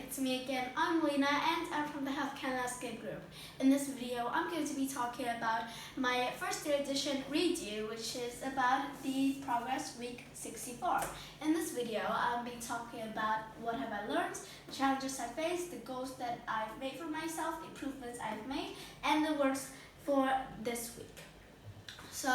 it's me again. I'm Lena and I'm from the Healthcare Landscape Group. In this video, I'm going to be talking about my first year edition redo, which is about the Progress Week 64. In this video, I'll be talking about what have I learned, the challenges I faced, the goals that I've made for myself, the improvements I've made, and the works for this week. So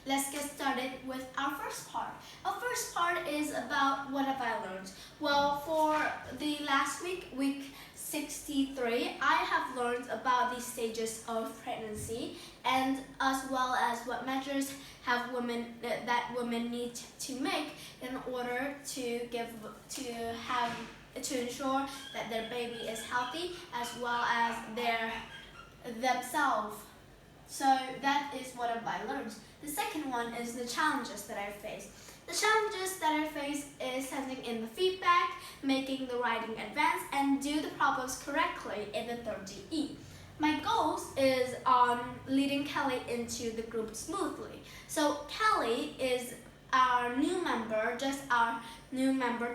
let's get started with our first part. Our first part is about what have I learned. Well, for the last week, week 63, I have learned about the stages of pregnancy and as well as what measures have that women need to make in order to ensure that their baby is healthy as well as themselves. So that is what have I learned. The second one is the challenges that I faced. The challenges that I faced is sending in the feedback, making the writing advance, and do the problems correctly in the 30E. My goals is on leading Kelly into the group smoothly. So Kelly is our new member,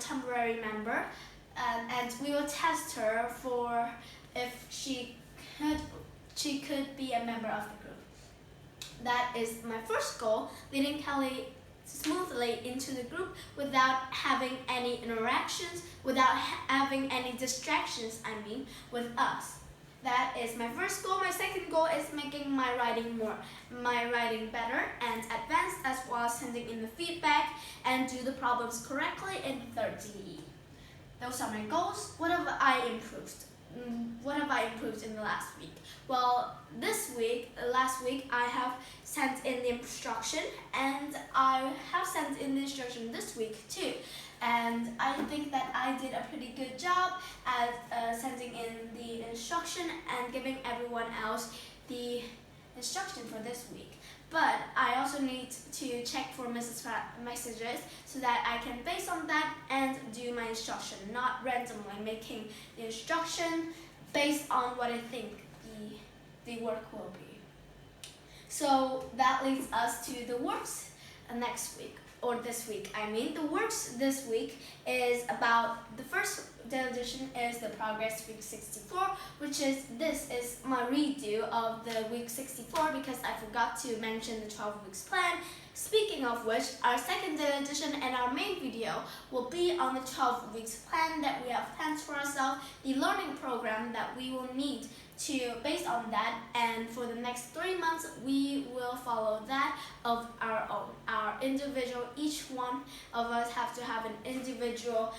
temporary member, and we will test her for if she could be a member of the group. That is my first goal, leading Kelly smoothly into the group without having any interactions, without having any distractions, with us. That is my first goal. My second goal is making my writing better and advanced, as well as sending in the feedback and do the problems correctly in 30E. Those are my goals. What have I improved? What have I improved in the last week? Well, last week I have sent in the instruction, and I have sent in the instruction this week too. And I think that I did a pretty good job at sending in the instruction and giving everyone else the instruction for this week. But I also need to check for Mrs. Pratt's messages so that I can base on that and do my instruction, not randomly making the instruction based on what I think the work will be. So that leads us to the works next week, or this week. The works this week is about, the first edition is the Progress Week 64, this is my redo of the week 64 because I forgot to mention the 12 weeks plan. Speaking of which, our second edition and our main video will be on the 12 weeks plan that we have planned for ourselves, the learning program that we will need to base on that, and for the next 3 months we will follow that of our own. Our individual, each one of us have to have an individual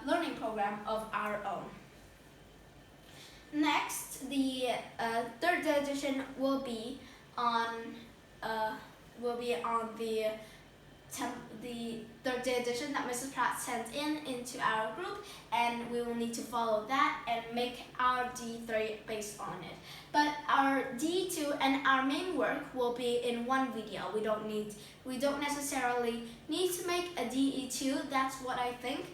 learning program of our own. Next, the third edition will be on the third edition that Mrs. Pratt sent into our group, and we will need to follow that and make our D3 based on it. But our D2 and our main work will be in one video. We don't necessarily need to make a DE2. That's what I think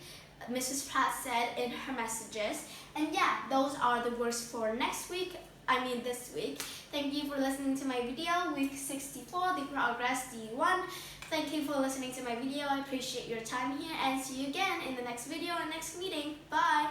Mrs. Pratt said in her messages. And yeah, those are the works for this week. Thank you for listening to my video, week 64, the Progress D1. Thank you for listening to my video. I appreciate your time here, and see you again in the next video and next meeting. Bye!